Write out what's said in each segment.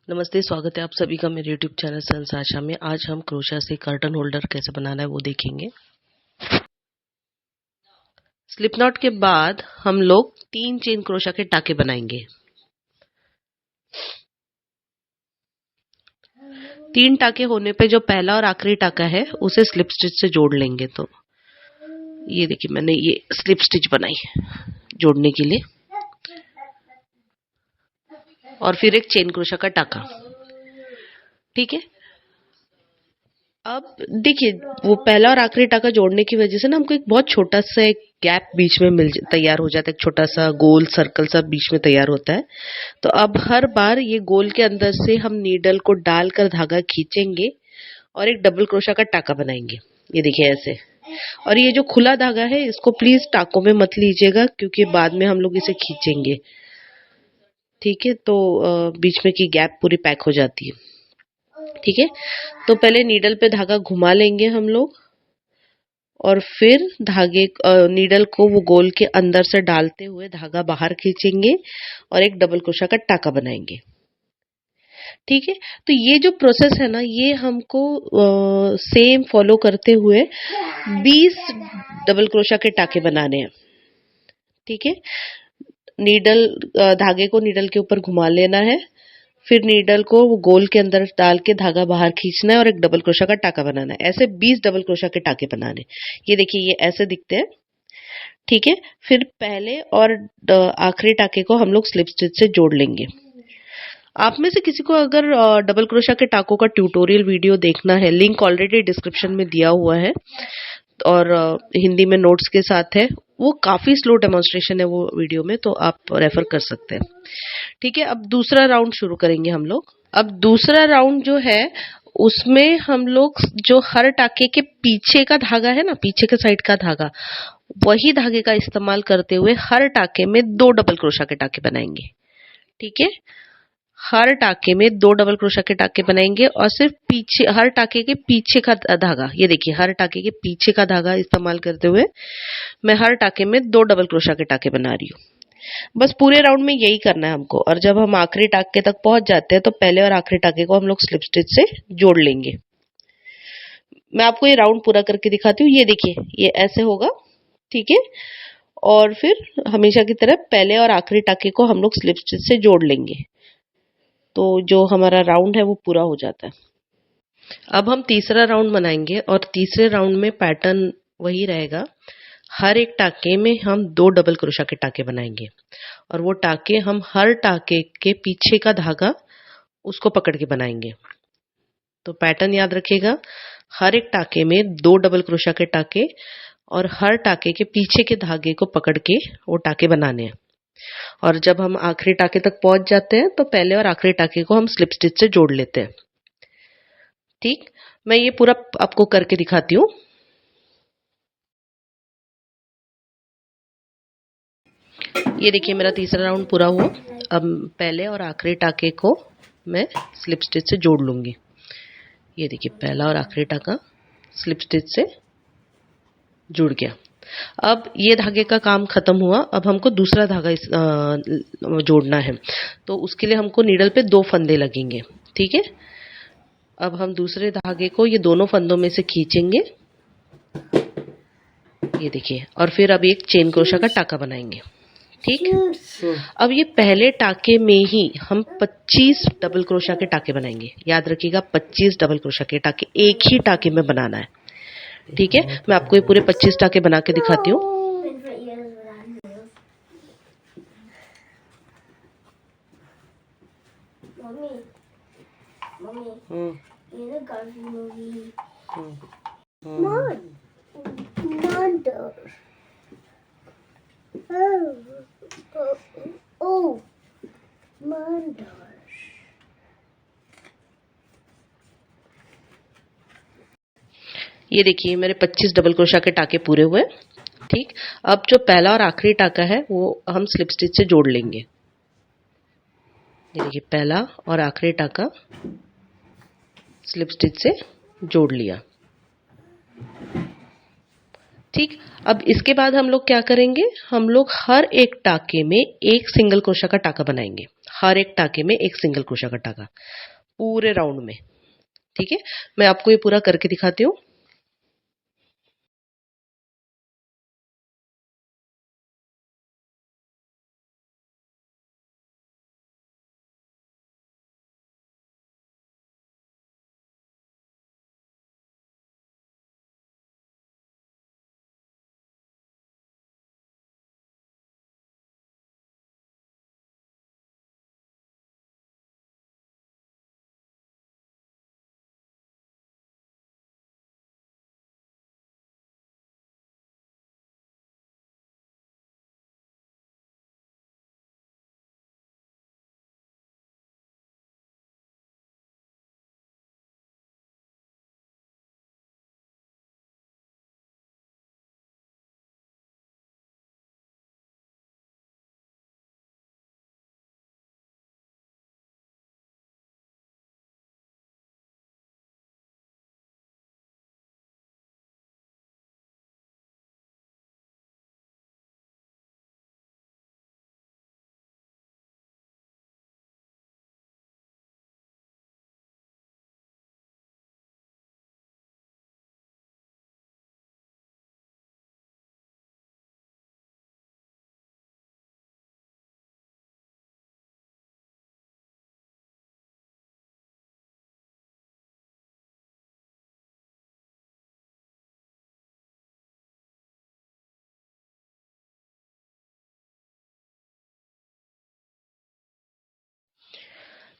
नमस्ते, स्वागत है आप सभी का मेरे YouTube चैनल सेंस आशा में। आज हम क्रोशा से कर्टन होल्डर कैसे बनाना है वो देखेंगे। स्लिप नॉट के बाद हम लोग 3 चेन क्रोशा के टाके बनाएंगे। 3 टाके होने पे जो पहला और आखिरी टाका है उसे स्लिप स्टिच से जोड़ लेंगे। तो ये देखिए मैंने ये स्लिप स्टिच बनाई है जोड़ने के लिए, और फिर एक चेन क्रोशा का टाका। ठीक है, अब देखिए वो पहला और आखिरी टाका जोड़ने की वजह से ना हमको एक बहुत छोटा सा एक गैप बीच में तैयार हो जाता है। एक छोटा सा गोल सर्कल सा बीच में तैयार होता है। तो अब हर बार ये गोल के अंदर से हम नीडल को डालकर धागा खींचेंगे और एक डबल क्रोशा का टाका बनाएंगे। ये देखिए ऐसे। और ये जो खुला धागा है इसको प्लीज टाकों में मत लीजिएगा, क्योंकि बाद में हम लोग इसे खींचेंगे। ठीक है, तो बीच में की गैप पूरी पैक हो जाती है। ठीक है, तो पहले नीडल पे धागा घुमा लेंगे हम लोग, और फिर धागे नीडल को वो गोल के अंदर से डालते हुए धागा बाहर खींचेंगे और एक डबल क्रोशा का टाका बनाएंगे। ठीक है, तो ये जो प्रोसेस है ना, ये हमको सेम फॉलो करते हुए 20 डबल क्रोशा के टाके बनाने हैं। ठीक है, नीडल धागे को नीडल के ऊपर घुमा लेना है, फिर नीडल को वो गोल के अंदर डाल के धागा बाहर खींचना है और एक डबल क्रोशा का टाका बनाना है। ऐसे 20 डबल क्रोशा के टाके बनाने। ये देखिए ये ऐसे दिखते हैं। ठीक है, फिर पहले और आखिरी टाके को हम लोग स्लिप स्टिच से जोड़ लेंगे। आप में से किसी को अगर डबल क्रोशा के टाकों का ट्यूटोरियल वीडियो देखना है, लिंक ऑलरेडी डिस्क्रिप्शन में दिया हुआ है और हिंदी में नोट्स के साथ है। वो काफी स्लो डेमोन्स्ट्रेशन है वो वीडियो में, तो आप रेफर कर सकते हैं। ठीक है, अब दूसरा राउंड शुरू करेंगे हम लोग। अब दूसरा राउंड जो है उसमें हम लोग जो हर टाके के पीछे का धागा है ना, पीछे के साइड का धागा, वही धागे का इस्तेमाल करते हुए हर टाके में 2 डबल क्रोशा के टाके बनाएंगे। ठीक है, हर टाके में 2 डबल क्रोशा के टाके बनाएंगे और सिर्फ पीछे हर टाके के पीछे का धागा, ये देखिए हर टाके के पीछे का धागा इस्तेमाल करते हुए मैं हर टाके में 2 डबल क्रोशा के टाके बना रही हूँ। बस पूरे राउंड में यही करना है हमको। और जब हम आखिरी टाके तक पहुंच जाते हैं तो पहले और आखिरी टाके को हम लोग स्लिप स्टिच से जोड़ लेंगे। मैं आपको ये राउंड पूरा करके दिखाती हूँ। ये देखिए ये ऐसे होगा। ठीक है, और फिर हमेशा की तरह पहले और आखिरी टाके को हम लोग स्लिप स्टिच से जोड़ लेंगे, तो जो हमारा राउंड है वो पूरा हो जाता है। अब हम तीसरा राउंड बनाएंगे और तीसरे राउंड में पैटर्न वही रहेगा। हर एक टाके में हम 2 डबल क्रोशा के टाके बनाएंगे और वो टाके हम हर टाके के पीछे का धागा उसको पकड़ के बनाएंगे। तो पैटर्न याद रखिएगा, हर एक टाके में 2 डबल क्रोशा के टाके और हर टाके के पीछे के धागे को पकड़ के वो टाके बनाने हैं। और जब हम आखिरी टाके तक पहुंच जाते हैं तो पहले और आखिरी टाके को हम स्लिप स्टिच से जोड़ लेते हैं। ठीक, मैं ये पूरा आपको करके दिखाती हूँ। ये देखिए मेरा तीसरा राउंड पूरा हुआ। अब पहले और आखिरी टाके को मैं स्लिप स्टिच से जोड़ लूंगी। ये देखिए पहला और आखिरी टाका स्लिप स्टिच से जुड़ गया। अब ये धागे का काम खत्म हुआ। अब हमको दूसरा धागा जोड़ना है, तो उसके लिए हमको नीडल पे 2 फंदे लगेंगे। ठीक है, अब हम दूसरे धागे को ये दोनों फंदों में से खींचेंगे। ये देखिए, और फिर अब एक चेन क्रोशा का टाका बनाएंगे। ठीक, अब ये पहले टाके में ही हम 25 डबल क्रोशा के टाके बनाएंगे। याद रखिएगा 25 डबल क्रोशा के टाके एक ही टाके में बनाना है। ठीक है, मैं आपको ये पूरे 25 टाके बना के दिखाती हूँ। ये देखिए मेरे 25 डबल क्रोशा के टाके पूरे हुए। ठीक, अब जो पहला और आखिरी टाका है वो हम स्लिप स्टिच से जोड़ लेंगे। ये देखिए पहला और आखिरी टाका स्लिप स्टिच से जोड़ लिया। ठीक। अब इसके बाद हम लोग क्या करेंगे, हम लोग हर एक टाके में एक सिंगल क्रोशा का टाका बनाएंगे। हर एक टाके में एक सिंगल क्रोशा का टाका पूरे राउंड में। ठीक है, मैं आपको ये पूरा करके दिखाती हूँ।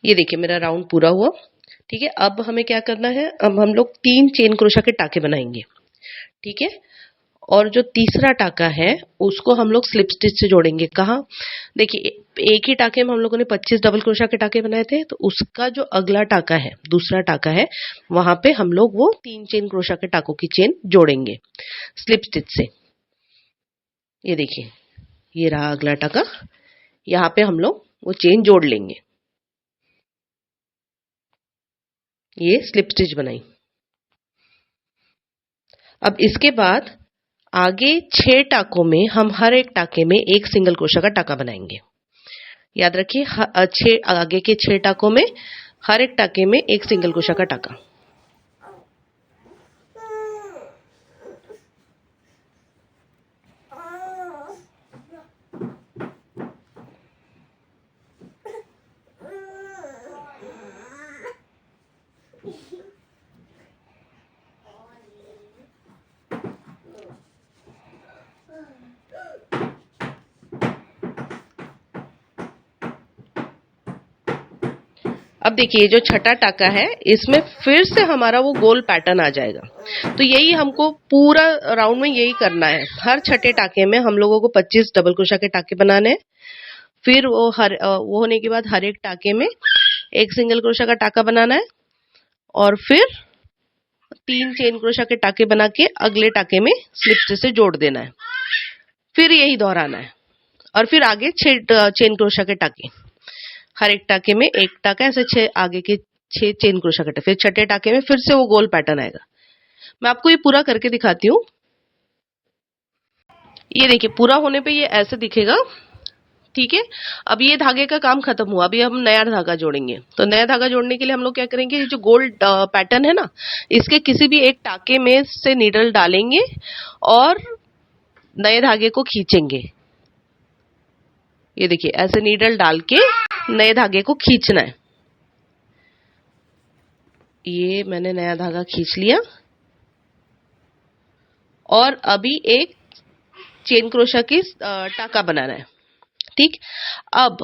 ये देखिए मेरा राउंड पूरा हुआ। ठीक है, अब हमें क्या करना है, अब हम लोग 3 चेन क्रोशा के टाके बनाएंगे। ठीक है, और जो तीसरा टाका है उसको हम लोग स्लिप स्टिच से जोड़ेंगे। कहाँ, देखिए एक ही टाके में हम लोगों ने 25 डबल क्रोशा के टाके बनाए थे, तो उसका जो अगला टाका है, दूसरा टाका है, वहां पे हम लोग वो 3 चेन क्रोशा के टाकों की चेन जोड़ेंगे स्लिप स्टिच से। ये देखिए, ये रहा अगला टाका, यहाँ पे हम लोग वो चेन जोड़ लेंगे। ये स्लिप स्टिच बनाई। अब इसके बाद आगे 6 टाकों में हम हर एक टाके में एक सिंगल क्रोशा का टाका बनाएंगे। याद रखिए, छह आगे के 6 टाकों में हर एक टाके में एक सिंगल क्रोशा का टाका। अब देखिए जो छठा टाका है इसमें फिर से हमारा वो गोल पैटर्न आ जाएगा। तो यही हमको पूरा राउंड में यही करना है। हर छठे टाके में हम लोगों को 25 डबल क्रोशा के टाके बनाने हैं। फिर वो होने के बाद हर एक टाके में एक सिंगल क्रोशा का टाका बनाना है, और फिर 3 चेन क्रोशा के टाके बना के अगले टाके में स्लिप स्टिच से जोड़ देना है। फिर यही दोहराना है, और फिर आगे 6 चेन क्रोशा के टाके, हर एक टाके में एक टाका, ऐसे 6 आगे के 6 चेन क्रोशा कटे। फिर छठे टाके में फिर से वो गोल पैटर्न आएगा। मैं आपको ये पूरा करके दिखाती हूँ। ये देखिए पूरा होने पे ये ऐसे दिखेगा। ठीक है, अब ये धागे का काम खत्म हुआ। अभी हम नया धागा जोड़ेंगे। तो नया धागा जोड़ने के लिए हम लोग क्या करेंगे, ये जो गोल्ड पैटर्न है ना, इसके किसी भी एक टाके में से नीडल डालेंगे और नए धागे को खींचेंगे। ये देखिए ऐसे नीडल डाल के नए धागे को खींचना है। ये मैंने नया धागा खींच लिया, और अभी एक चेन क्रोशा की टाका बनाना है। ठीक, अब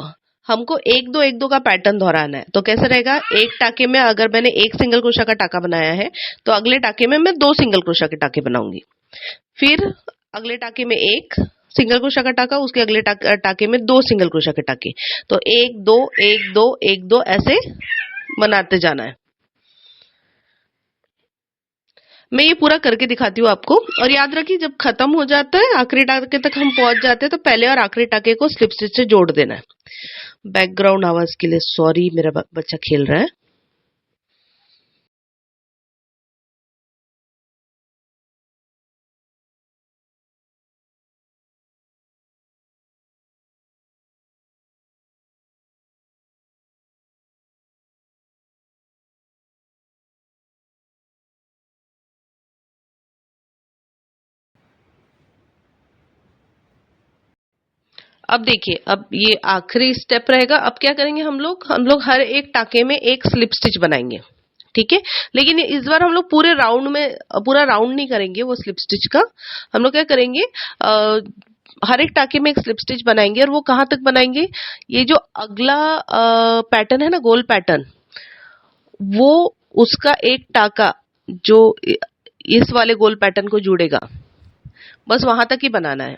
हमको एक दो का पैटर्न दोहराना है। तो कैसे रहेगा, एक टाके में अगर मैंने एक सिंगल क्रोशा का टाका बनाया है, तो अगले टाके में मैं 2 सिंगल क्रोशा के टाके बनाऊंगी। फिर अगले टाके में एक सिंगल क्रोशा का टाका, उसके अगले टाके में 2 सिंगल क्रोशा के टाके। तो 1 2 1 2 1 2 ऐसे बनाते जाना है। मैं ये पूरा करके दिखाती हूँ आपको। और याद रखिए जब खत्म हो जाता है, आखिरी टाके तक हम पहुंच जाते हैं, तो पहले और आखिरी टाके को स्लिप स्टिच से जोड़ देना है। बैकग्राउंड आवाज के लिए सॉरी, मेरा बच्चा खेल रहा है। अब देखिए, अब ये आखिरी स्टेप रहेगा। अब क्या करेंगे हम लोग हर एक टाके में एक स्लिप स्टिच बनाएंगे, ठीक है। लेकिन इस बार हम लोग पूरे राउंड में पूरा राउंड नहीं करेंगे वो स्लिप स्टिच का। हम लोग क्या करेंगे, हर एक टाके में एक स्लिप स्टिच बनाएंगे। और वो कहाँ तक बनाएंगे, ये जो अगला पैटर्न है ना, गोल पैटर्न, वो उसका एक टाका जो इस वाले गोल पैटर्न को जुड़ेगा, बस वहां तक ही बनाना है।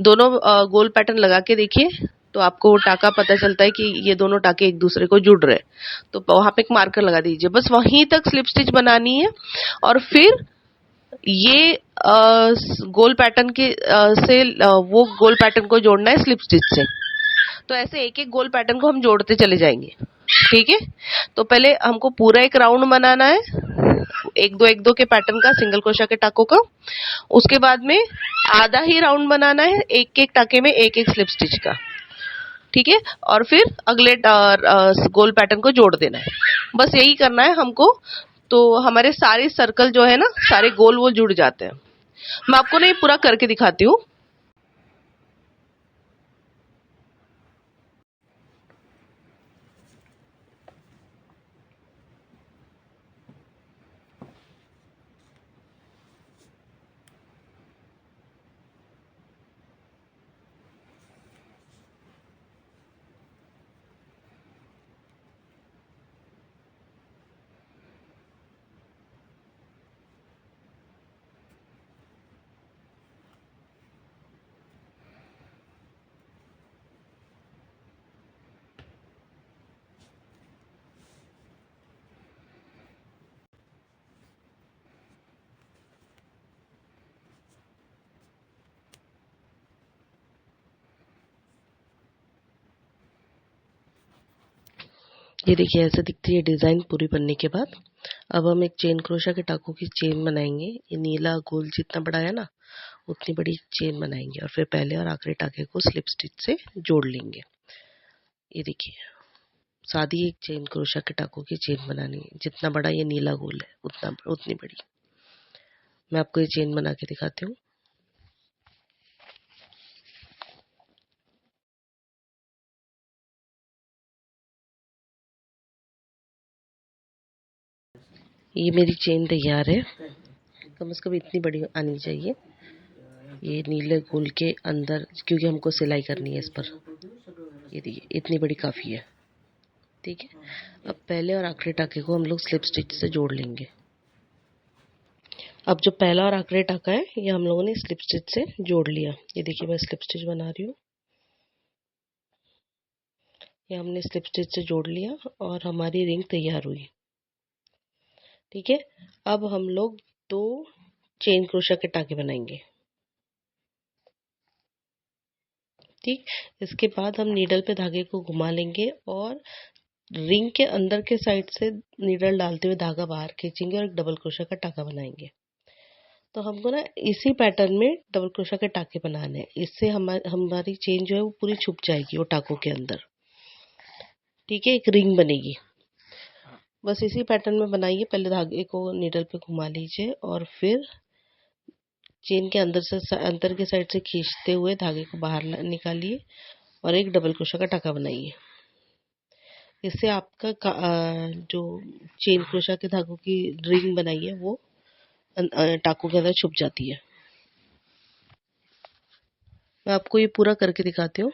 दोनों गोल पैटर्न लगा के देखिए, तो आपको वो टाका पता चलता है कि ये दोनों टाके एक दूसरे को जुड़ रहे हैं। तो वहां पे एक मार्कर लगा दीजिए, बस वहीं तक स्लिप स्टिच बनानी है। और फिर ये गोल पैटर्न के वो गोल पैटर्न को जोड़ना है स्लिप स्टिच से। तो ऐसे एक एक गोल पैटर्न को हम जोड़ते चले जाएंगे, ठीक है। तो पहले हमको पूरा एक राउंड बनाना है, एक दो के पैटर्न का, सिंगल क्रोशा के टाकों का। उसके बाद में आधा ही राउंड बनाना है, एक एक टाके में एक एक स्लिप स्टिच का, ठीक है। और फिर अगले गोल पैटर्न को जोड़ देना है, बस यही करना है हमको। तो हमारे सारे सर्कल जो है ना, सारे गोल वो जुड़ जाते हैं। मैं आपको ना ये पूरा करके दिखाती हूँ। ये देखिए, ऐसे दिखती है डिजाइन पूरी बनने के बाद। अब हम एक चेन क्रोशा के टाकों की चेन बनाएंगे। ये नीला गोल जितना बड़ा है ना, उतनी बड़ी चेन बनाएंगे। और फिर पहले और आखिरी टाके को स्लिप स्टिच से जोड़ लेंगे। ये देखिए, सादी एक चेन क्रोशा के टाकों की चेन बनानी है। जितना बड़ा ये नीला गोल है, उतनी बड़ी। मैं आपको ये चेन बना के दिखाती हूँ। ये मेरी चेन तैयार है। कम से कम इतनी बड़ी आनी चाहिए, ये नीले गोल के अंदर, क्योंकि हमको सिलाई करनी है इस पर। ये देखिए, इतनी बड़ी काफ़ी है, ठीक है। अब पहले और आखिरी टाके को हम लोग स्लिप स्टिच से जोड़ लेंगे। अब जो पहला और आखिरी टाका है, ये हम लोगों ने स्लिप स्टिच से जोड़ लिया। ये देखिए, मैं स्लिप स्टिच बना रही हूँ। ये हमने स्लिप स्टिच से जोड़ लिया और हमारी रिंग तैयार हुई, ठीक है। अब हम लोग दो चेन क्रोशा के टाके बनाएंगे, ठीक। इसके बाद हम नीडल पे धागे को घुमा लेंगे और रिंग के अंदर के साइड से नीडल डालते हुए धागा बाहर खींचेंगे और एक डबल क्रोशा का टाका बनाएंगे। तो हमको ना इसी पैटर्न में डबल क्रोशा के टाके बनाने हैं। इससे हमारी चेन जो है वो पूरी छुप जाएगी वो टाकों के अंदर, ठीक है। एक रिंग बनेगी। बस इसी पैटर्न में बनाइए। पहले धागे को नीडल पे घुमा लीजिए और फिर चेन के अंदर के साइड से खींचते हुए धागे को बाहर निकालिए और एक डबल क्रोशा का टाका बनाइए। इससे आपका जो चेन क्रोशा के धागों की रिंग बनाई है वो टाकों के अंदर छुप जाती है। मैं आपको ये पूरा करके दिखाती हूँ।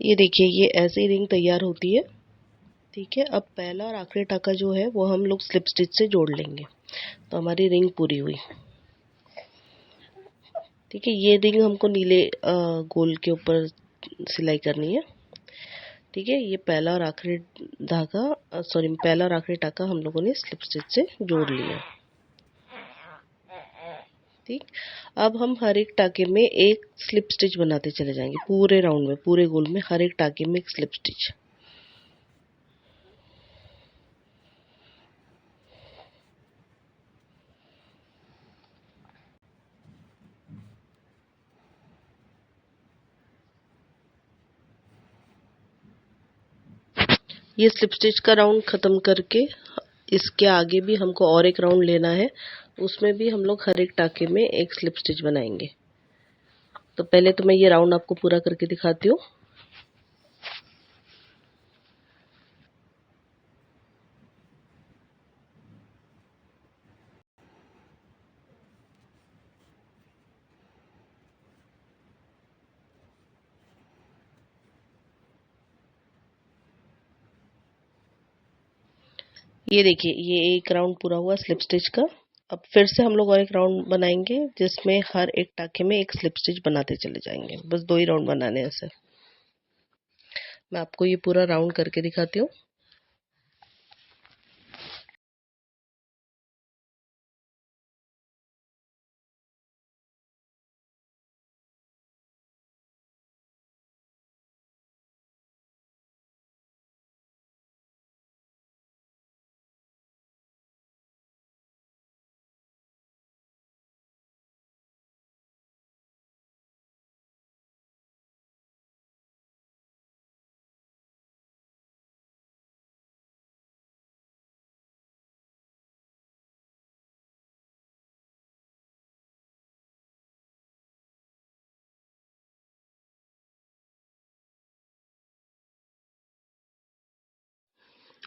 ये देखिए, ये ऐसी रिंग तैयार होती है। ठीक है, अब पहला और आखिरी टाका जो है वो हम लोग स्लिप स्टिच से जोड़ लेंगे, तो हमारी रिंग पूरी हुई। ठीक है, ये रिंग हमको नीले गोल के ऊपर सिलाई करनी है। ठीक है, ये पहला और आखिरी धागा सॉरी पहला और आखिरी टाका हम लोगों ने स्लिप स्टिच से जोड़ लिया। ठीक, अब हम हर एक टाके में एक स्लिप स्टिच बनाते चले जाएंगे, पूरे राउंड में, पूरे गोल में हर एक टाके में एक स्लिप स्टिच। ये स्लिप स्टिच का राउंड खत्म करके इसके आगे भी हमको और एक राउंड लेना है, उसमें भी हम लोग हर एक टाके में एक स्लिप स्टिच बनाएंगे। तो पहले तो मैं ये राउंड आपको पूरा करके दिखाती हूँ। ये देखिए, ये एक राउंड पूरा हुआ स्लिप स्टिच का। अब फिर से हम लोग और एक राउंड बनाएंगे, जिसमें हर एक टाके में एक स्लिप स्टिच बनाते चले जाएंगे। बस 2 ही राउंड बनाने हैं ऐसे। मैं आपको ये पूरा राउंड करके दिखाती हूँ।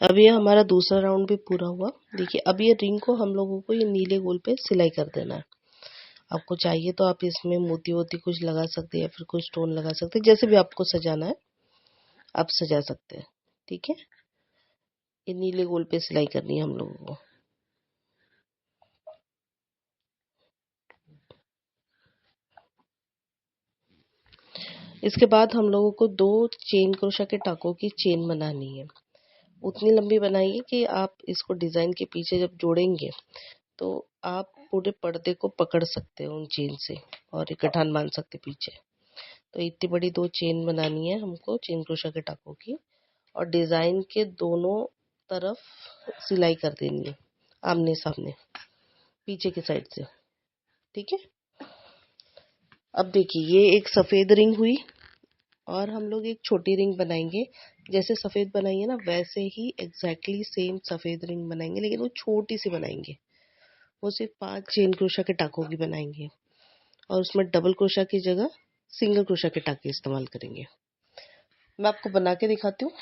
अब ये हमारा दूसरा राउंड भी पूरा हुआ। देखिए, अब ये रिंग को हम लोगों को ये नीले गोल पे सिलाई कर देना है। आपको चाहिए तो आप इसमें मोती वोती कुछ लगा सकते हैं, या फिर कुछ स्टोन लगा सकते हैं, जैसे भी आपको सजाना है आप सजा सकते हैं। ठीक है, ये नीले गोल पे सिलाई करनी है हम लोगों को। इसके बाद हम लोगों को 2 चेन क्रोशा के टाकों की चेन बनानी है। उतनी लंबी बनाइए कि आप इसको डिजाइन के पीछे जब जोड़ेंगे तो आप पूरे पर्दे को पकड़ सकते हो उन चेन से, और एक गठान बांध सकते पीछे। तो इतनी बड़ी 2 चेन बनानी है हमको चेन क्रोशा के टाकों की, और डिजाइन के दोनों तरफ सिलाई कर देनी है, आमने सामने, पीछे की साइड से। ठीक है, अब देखिए, ये एक सफेद रिंग हुई, और हम लोग एक छोटी रिंग बनाएंगे। जैसे सफेद बनाई है ना, वैसे ही एग्जैक्टली सेम सफेद रिंग बनाएंगे, लेकिन वो छोटी सी बनाएंगे। वो सिर्फ 5 चेन क्रोशा के टाकों की बनाएंगे, और उसमें डबल क्रोशा की जगह सिंगल क्रोशा के टाके इस्तेमाल करेंगे। मैं आपको बना के दिखाती हूँ।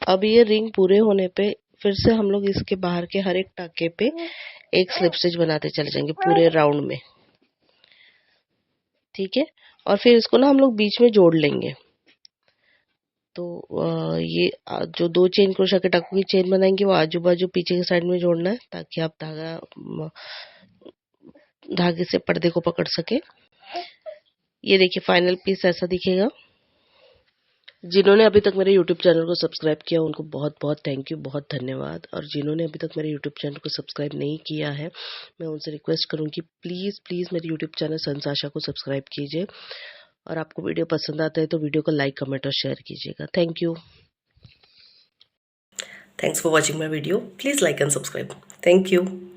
अब ये रिंग पूरे होने पे फिर से हम लोग इसके बाहर के हर एक टाके पे एक स्लिप स्टिच बनाते चले जाएंगे पूरे राउंड में। ठीक है, और फिर इसको ना हम लोग बीच में जोड़ लेंगे। तो ये जो 2 चेन क्रोशा के टाकों की चेन बनाएंगे वो आजू बाजू पीछे की साइड में जोड़ना है, ताकि आप धागे से पर्दे को पकड़ सके। ये देखिए, फाइनल पीस ऐसा दिखेगा। जिन्होंने अभी तक मेरे यूट्यूब चैनल को सब्सक्राइब किया उनको बहुत बहुत थैंक यू, बहुत धन्यवाद। और जिन्होंने अभी तक मेरे यूट्यूब चैनल को सब्सक्राइब नहीं किया है, मैं उनसे रिक्वेस्ट करूँगी प्लीज़ प्लीज़ मेरे यूट्यूब चैनल संसाशा को सब्सक्राइब कीजिए। और आपको वीडियो पसंद आता है तो वीडियो को लाइक, कमेंट और शेयर कीजिएगा। Thank you. Thanks for watching my video. Please like and subscribe. Thank you.